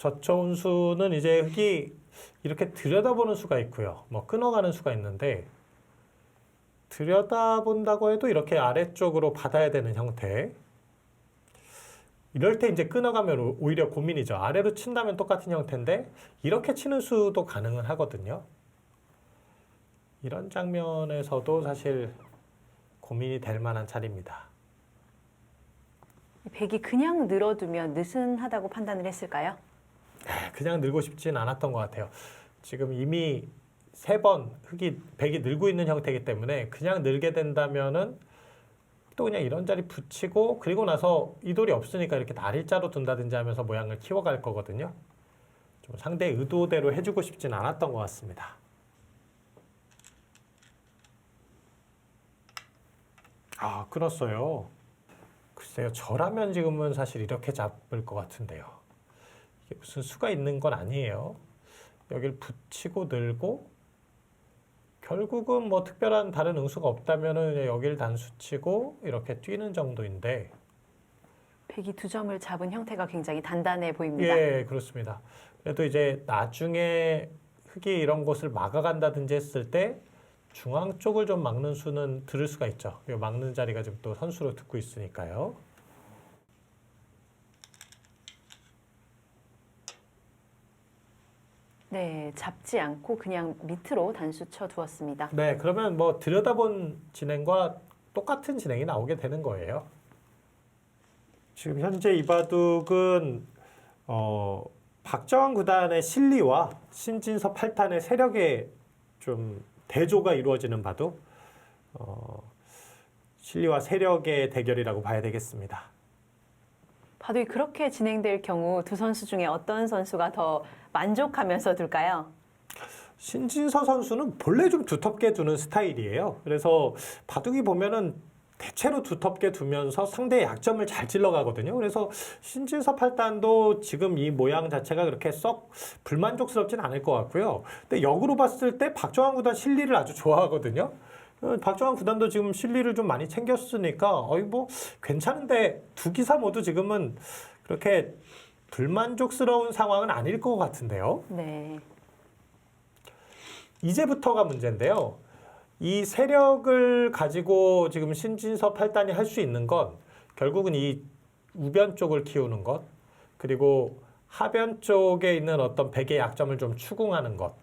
젖혀온 수는 이제 흙이 이렇게 들여다보는 수가 있고요. 뭐 끊어가는 수가 있는데 들여다본다고 해도 이렇게 아래쪽으로 받아야 되는 형태. 이럴 때 이제 끊어가면 오히려 고민이죠. 아래로 친다면 똑같은 형태인데 이렇게 치는 수도 가능은 하거든요. 이런 장면에서도 사실 고민이 될 만한 차례입니다. 백이 그냥 늘어두면 느슨하다고 판단을 했을까요? 그냥 늘고 싶진 않았던 것 같아요. 지금 이미 3번 백이 늘고 있는 형태이기 때문에 그냥 늘게 된다면은 또 그냥 이런 자리 붙이고 그리고 나서 이 돌이 없으니까 이렇게 날일자로 둔다든지 하면서 모양을 키워갈 거거든요. 좀 상대의 의도대로 해주고 싶진 않았던 것 같습니다. 아, 끊었어요. 글쎄요, 저라면 지금은 사실 이렇게 잡을 것 같은데요. 이게 무슨 수가 있는 건 아니에요. 여길 붙이고 늘고 결국은 뭐 특별한 다른 응수가 없다면은 여길 단수치고 이렇게 뛰는 정도인데. 백이 2점을 잡은 형태가 굉장히 단단해 보입니다. 예, 그렇습니다. 그래도 이제 나중에 흙이 이런 곳을 막아간다든지 했을 때 중앙 쪽을 좀 막는 수는 들을 수가 있죠. 이 막는 자리가 지금 또 선수로 듣고 있으니까요. 네, 잡지 않고 그냥 밑으로 단수 쳐 두었습니다. 네, 그러면 뭐 들여다본 진행과 똑같은 진행이 나오게 되는 거예요. 지금 현재 이 바둑은 박정환 구단의 실리와 신진서 8탄의 세력의 좀 대조가 이루어지는 바둑, 실리와 세력의 대결이라고 봐야 되겠습니다. 바둑이 그렇게 진행될 경우 두 선수 중에 어떤 선수가 더 만족하면서 둘까요? 신진서 선수는 본래 좀 두텁게 두는 스타일이에요. 그래서 바둑이 보면은 대체로 두텁게 두면서 상대의 약점을 잘 찔러가거든요. 그래서 신진서 8단도 지금 이 모양 자체가 그렇게 썩 불만족스럽진 않을 것 같고요. 근데 역으로 봤을 때 박정환 구단 실리를 아주 좋아하거든요. 박정환 구단도 지금 실리를 좀 많이 챙겼으니까 뭐 괜찮은데 두 기사 모두 지금은 그렇게 불만족스러운 상황은 아닐 것 같은데요. 네. 이제부터가 문제인데요. 이 세력을 가지고 지금 신진서 8단이 할 수 있는 건 결국은 이 우변 쪽을 키우는 것, 그리고 하변 쪽에 있는 어떤 백의 약점을 좀 추궁하는 것,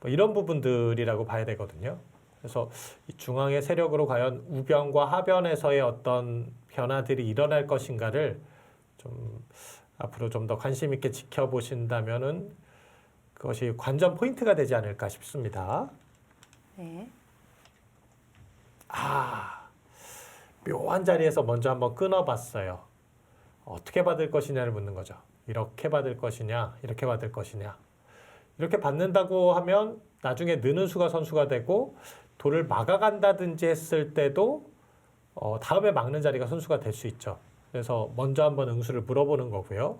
뭐 이런 부분들이라고 봐야 되거든요. 그래서 이 중앙의 세력으로 과연 우변과 하변에서의 어떤 변화들이 일어날 것인가를 좀 앞으로 좀 더 관심 있게 지켜보신다면은 그것이 관전 포인트가 되지 않을까 싶습니다. 네. 묘한 자리에서 먼저 한번 끊어봤어요. 어떻게 받을 것이냐를 묻는 거죠. 이렇게 받을 것이냐, 이렇게 받을 것이냐. 이렇게 받는다고 하면 나중에 느는 수가 선수가 되고 돌을 막아간다든지 했을 때도 다음에 막는 자리가 선수가 될 수 있죠. 그래서 먼저 한번 응수를 물어보는 거고요.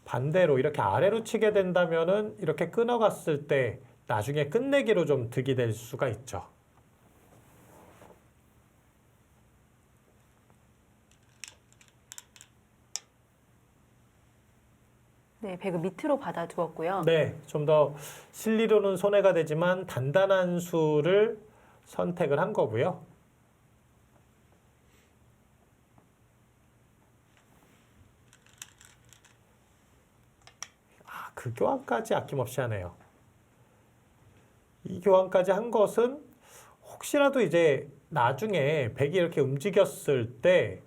반대로 이렇게 아래로 치게 된다면은 이렇게 끊어갔을 때 나중에 끝내기로 좀 득이 될 수가 있죠. 네, 백을 밑으로 받아 두었고요. 네, 좀 더 실리로는 손해가 되지만 단단한 수를 선택을 한 거고요. 그 교환까지 아낌없이 하네요. 이 교환까지 한 것은 혹시라도 이제 나중에 백이 이렇게 움직였을 때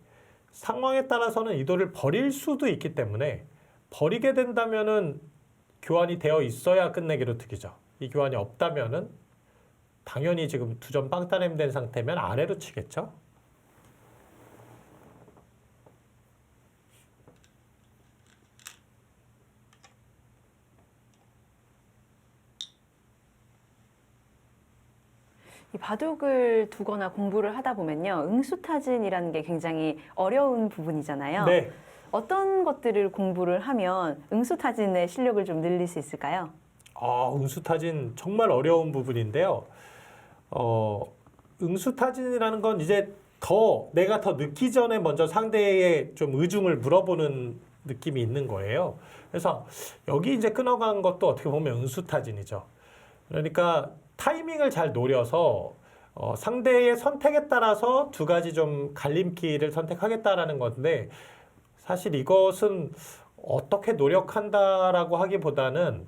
상황에 따라서는 이 돌을 버릴 수도 있기 때문에 버리게 된다면은 교환이 되어 있어야 끝내기로 득이죠. 이 교환이 없다면은 당연히 지금 2점 빵따냄 된 상태면 아래로 치겠죠. 이 바둑을 두거나 공부를 하다 보면요. 응수타진이라는 게 굉장히 어려운 부분이잖아요. 네. 어떤 것들을 공부를 하면 응수타진의 실력을 좀 늘릴 수 있을까요? 응수타진 정말 어려운 부분인데요. 응수타진이라는 건 이제 내가 더 늦기 전에 먼저 상대의 좀 의중을 물어보는 느낌이 있는 거예요. 그래서 여기 이제 끊어간 것도 어떻게 보면 응수타진이죠. 그러니까 타이밍을 잘 노려서 상대의 선택에 따라서 두 가지 좀 갈림길을 선택하겠다라는 건데 사실 이것은 어떻게 노력한다라고 하기보다는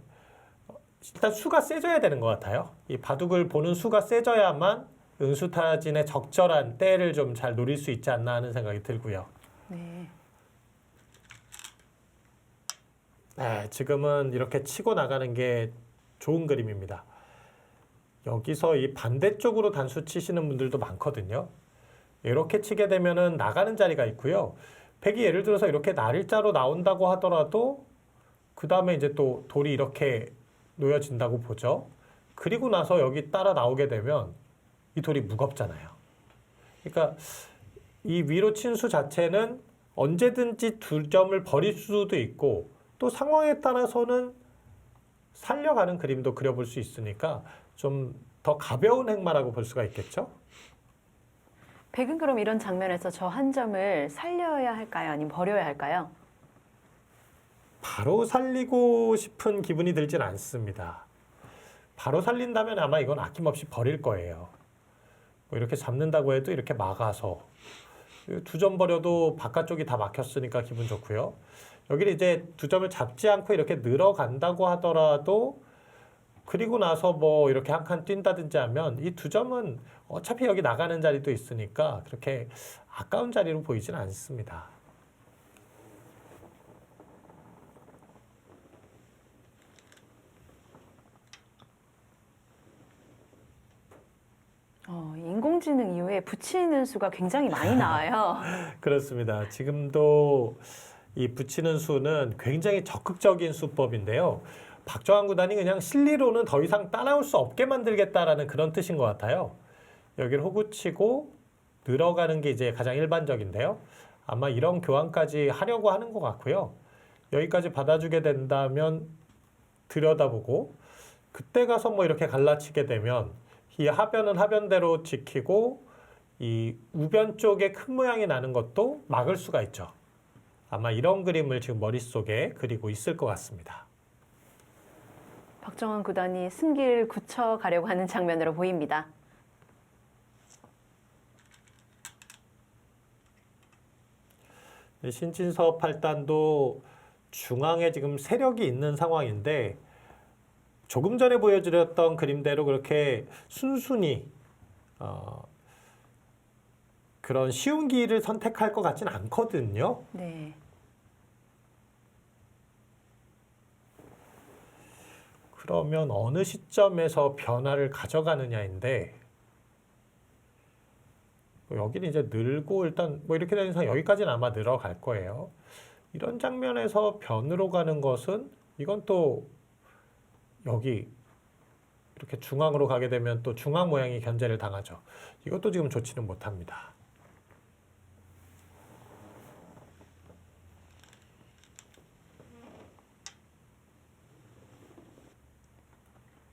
일단 수가 세져야 되는 것 같아요. 이 바둑을 보는 수가 세져야만 응수타진의 적절한 때를 좀 잘 노릴 수 있지 않나 하는 생각이 들고요. 네. 네, 지금은 이렇게 치고 나가는 게 좋은 그림입니다. 여기서 이 반대쪽으로 단수 치시는 분들도 많거든요. 이렇게 치게 되면은 나가는 자리가 있고요. 백이 예를 들어서 이렇게 날일자로 나온다고 하더라도 그 다음에 이제 또 돌이 이렇게 놓여진다고 보죠. 그리고 나서 여기 따라 나오게 되면 이 돌이 무겁잖아요. 그러니까 이 위로 친 수 자체는 언제든지 두 점을 버릴 수도 있고 또 상황에 따라서는 살려가는 그림도 그려볼 수 있으니까 좀 더 가벼운 행마라고 볼 수가 있겠죠. 백은 그럼 이런 장면에서 저 한 점을 살려야 할까요? 아니면 버려야 할까요? 바로 살리고 싶은 기분이 들진 않습니다. 바로 살린다면 아마 이건 아낌없이 버릴 거예요. 뭐 이렇게 잡는다고 해도 이렇게 막아서 두 점 버려도 바깥쪽이 다 막혔으니까 기분 좋고요. 여기를 이제 두 점을 잡지 않고 이렇게 늘어간다고 하더라도 그리고 나서 뭐 이렇게 한 칸 뛴다든지 하면 이 두 점은 어차피 여기 나가는 자리도 있으니까 그렇게 아까운 자리로 보이진 않습니다. 인공지능 이후에 붙이는 수가 굉장히 많이 나와요. 그렇습니다. 지금도 이 붙이는 수는 굉장히 적극적인 수법인데요. 박정환 구단이 그냥 실리로는 더 이상 따라올 수 없게 만들겠다라는 그런 뜻인 것 같아요. 여기를 호구치고 늘어가는 게 이제 가장 일반적인데요. 아마 이런 교환까지 하려고 하는 것 같고요. 여기까지 받아주게 된다면 들여다보고 그때 가서 뭐 이렇게 갈라치게 되면 이 하변은 하변대로 지키고 이 우변 쪽에 큰 모양이 나는 것도 막을 수가 있죠. 아마 이런 그림을 지금 머릿속에 그리고 있을 것 같습니다. 박정환 구단이 승기를 굳혀가려고 하는 장면으로 보입니다. 신진섭 팔단도 중앙에 지금 세력이 있는 상황인데 조금 전에 보여드렸던 그림대로 그렇게 순순히 그런 쉬운 길을 선택할 것 같진 않거든요. 네. 그러면 어느 시점에서 변화를 가져가느냐인데 여기는 이제 늘고 일단 뭐 이렇게 되는 이상 여기까지는 아마 늘어갈 거예요. 이런 장면에서 변으로 가는 것은 이건 또 여기 이렇게 중앙으로 가게 되면 또 중앙 모양이 견제를 당하죠. 이것도 지금 좋지는 못합니다.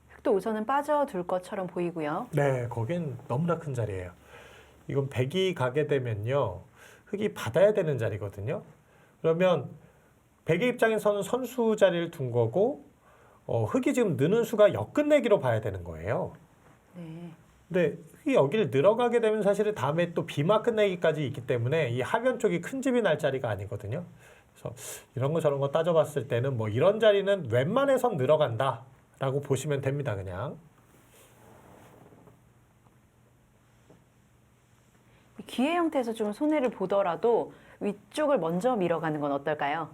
흑도 우선은 빠져둘 것처럼 보이고요. 네, 거긴 너무나 큰 자리예요. 이건 백이 가게 되면요. 흑이 받아야 되는 자리거든요. 그러면 백의 입장에서는 선수 자리를 둔 거고 흑이 지금 느는 수가 역끝내기로 봐야 되는 거예요. 네. 근데 흑이 여기를 늘어가게 되면 사실은 다음에 또 비마 끝내기까지 있기 때문에 이 하변 쪽이 큰 집이 날 자리가 아니거든요. 그래서 이런 거 저런 거 따져봤을 때는 뭐 이런 자리는 웬만해선 늘어간다라고 보시면 됩니다. 그냥. 기회 형태에서 좀 손해를 보더라도 위쪽을 먼저 밀어가는 건 어떨까요?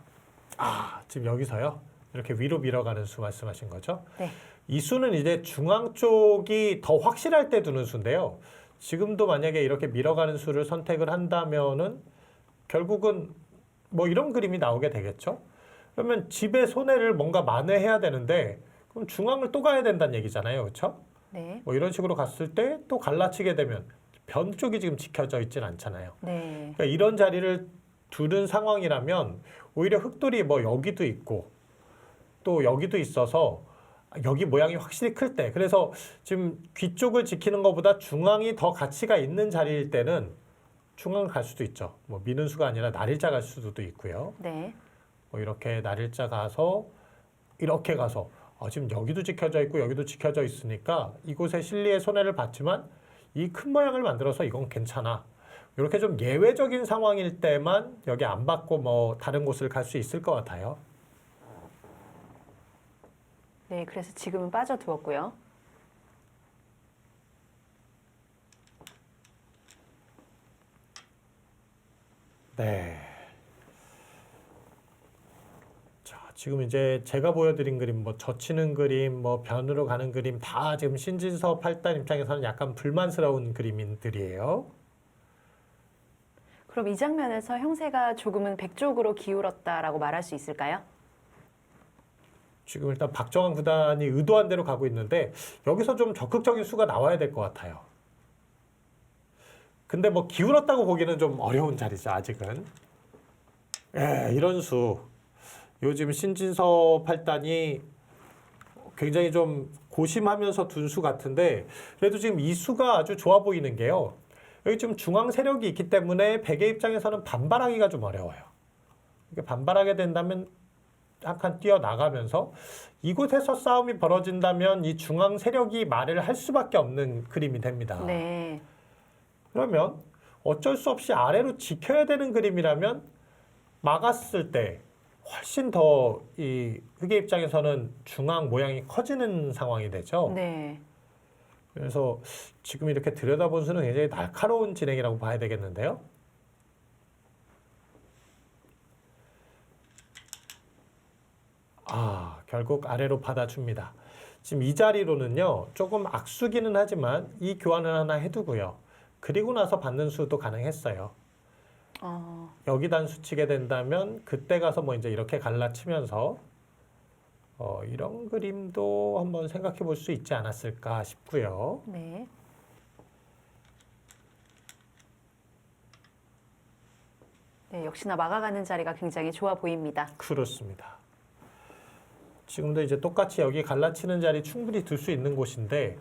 아, 지금 여기서요? 이렇게 위로 밀어가는 수 말씀하신 거죠? 네. 이 수는 이제 중앙 쪽이 더 확실할 때 두는 수인데요. 지금도 만약에 이렇게 밀어가는 수를 선택을 한다면은 결국은 뭐 이런 그림이 나오게 되겠죠? 그러면 집의 손해를 뭔가 만회해야 되는데 그럼 중앙을 또 가야 된다는 얘기잖아요. 그렇죠? 네. 뭐 이런 식으로 갔을 때 또 갈라치게 되면 변 쪽이 지금 지켜져 있진 않잖아요. 네. 그러니까 이런 자리를 두는 상황이라면 오히려 흑돌이 뭐 여기도 있고 또 여기도 있어서 여기 모양이 확실히 클 때 그래서 지금 귀 쪽을 지키는 것보다 중앙이 더 가치가 있는 자리일 때는 중앙을 갈 수도 있죠. 뭐 미는 수가 아니라 날일자 갈 수도 있고요. 네. 뭐 이렇게 날일자 가서 이렇게 가서 지금 여기도 지켜져 있고 여기도 지켜져 있으니까 이곳에 실리의 손해를 봤지만 이 큰 모양을 만들어서 이건 괜찮아. 이렇게 좀 예외적인 상황일 때만 여기 안 받고 뭐 다른 곳을 갈 수 있을 것 같아요. 네, 그래서 지금은 빠져두었고요. 네. 자, 지금 이제 제가 보여드린 그림, 뭐 젖히는 그림, 뭐 변으로 가는 그림 다 지금 신진서 8단 입장에서는 약간 불만스러운 그림들이에요. 그럼 이 장면에서 형세가 조금은 백 쪽으로 기울었다라고 말할 수 있을까요? 지금 일단 박정환 구단이 의도한 대로 가고 있는데 여기서 좀 적극적인 수가 나와야 될 것 같아요. 근데 뭐 기울었다고 보기는 좀 어려운 자리죠, 아직은. 이런 수. 요즘 신진서 8단이 굉장히 좀 고심하면서 둔 수 같은데 그래도 지금 이 수가 아주 좋아 보이는 게요. 여기 지금 중앙 세력이 있기 때문에 백의 입장에서는 반발하기가 좀 어려워요. 이게 반발하게 된다면 한 칸 뛰어나가면서 이곳에서 싸움이 벌어진다면 이 중앙 세력이 말을 할 수밖에 없는 그림이 됩니다. 네. 그러면 어쩔 수 없이 아래로 지켜야 되는 그림이라면 막았을 때 훨씬 더 이 흑의 입장에서는 중앙 모양이 커지는 상황이 되죠. 네. 그래서 지금 이렇게 들여다본 수는 굉장히 날카로운 진행이라고 봐야 되겠는데요. 결국 아래로 받아줍니다. 지금 이 자리로는요, 조금 악수기는 하지만 이 교환을 하나 해두고요. 그리고 나서 받는 수도 가능했어요. 여기 단수 치게 된다면 그때 가서 뭐 이제 이렇게 갈라치면서 이런 그림도 한번 생각해 볼 수 있지 않았을까 싶고요. 네. 네, 역시나 막아가는 자리가 굉장히 좋아 보입니다. 그렇습니다. 지금도 이제 똑같이 여기 갈라치는 자리 충분히 들 수 있는 곳인데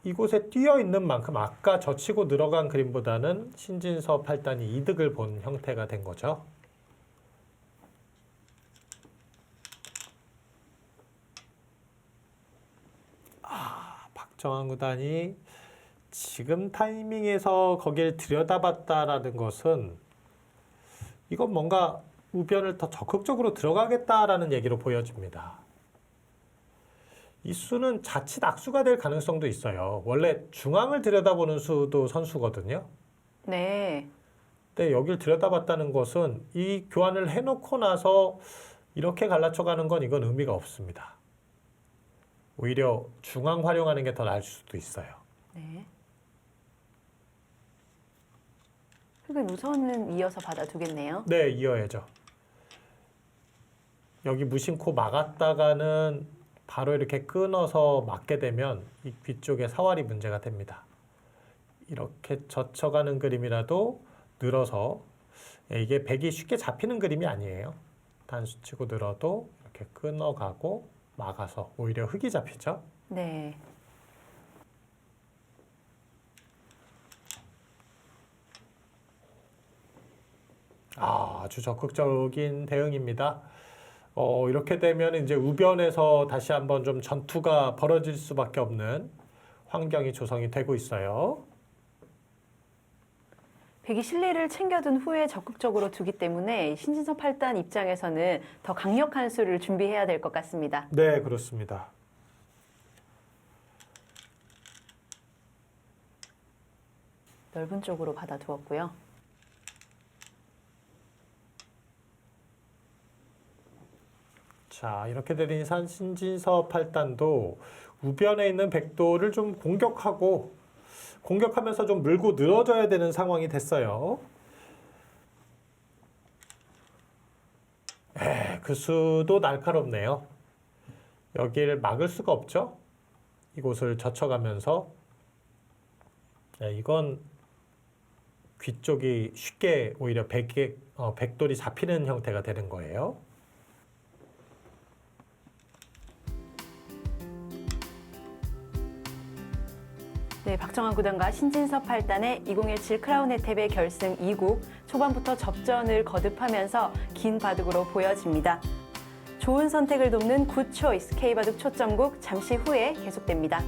이곳에 뛰어 있는 만큼 아까 젖히고 늘어간 그림보다는 신진서 8단이 이득을 본 형태가 된 거죠. 박정환 구단이 지금 타이밍에서 거길 들여다봤다라는 것은 이건 뭔가 우변을 더 적극적으로 들어가겠다라는 얘기로 보여집니다. 이 수는 자칫 악수가 될 가능성도 있어요. 원래 중앙을 들여다보는 수도 선수거든요. 네. 근데 여길 들여다봤다는 것은 이 교환을 해놓고 나서 이렇게 갈라쳐가는 건 이건 의미가 없습니다. 오히려 중앙 활용하는 게 더 나을 수도 있어요. 네. 흑은 우선은 이어서 받아두겠네요. 네, 이어야죠. 여기 무심코 막았다가는 바로 이렇게 끊어서 맞게 되면 이 뒤쪽에 사활이 문제가 됩니다. 이렇게 젖혀가는 그림이라도 늘어서 이게 백이 쉽게 잡히는 그림이 아니에요. 단수 치고 늘어도 이렇게 끊어가고 막아서 오히려 흑이 잡히죠. 네. 아주 적극적인 대응입니다. 이렇게 되면 이제 우변에서 다시 한번 좀 전투가 벌어질 수밖에 없는 환경이 조성이 되고 있어요. 백이 실리를 챙겨둔 후에 적극적으로 두기 때문에 신진서 8단 입장에서는 더 강력한 수를 준비해야 될 것 같습니다. 네, 그렇습니다. 넓은 쪽으로 받아두었고요. 자, 이렇게 되는 이상 신진서 8단도 우변에 있는 백도를 좀 공격하면서 좀 물고 늘어져야 되는 상황이 됐어요. 그 수도 날카롭네요. 여기를 막을 수가 없죠. 이곳을 젖혀가면서 이건 귀 쪽이 쉽게 오히려 백돌이 잡히는 형태가 되는 거예요. 네, 박정환 구단과 신진서 8단의 2017 크라운 혜택의 결승 2국 초반부터 접전을 거듭하면서 긴 바둑으로 보여집니다. 좋은 선택을 돕는 굿 초이스 K바둑 초점국 잠시 후에 계속됩니다.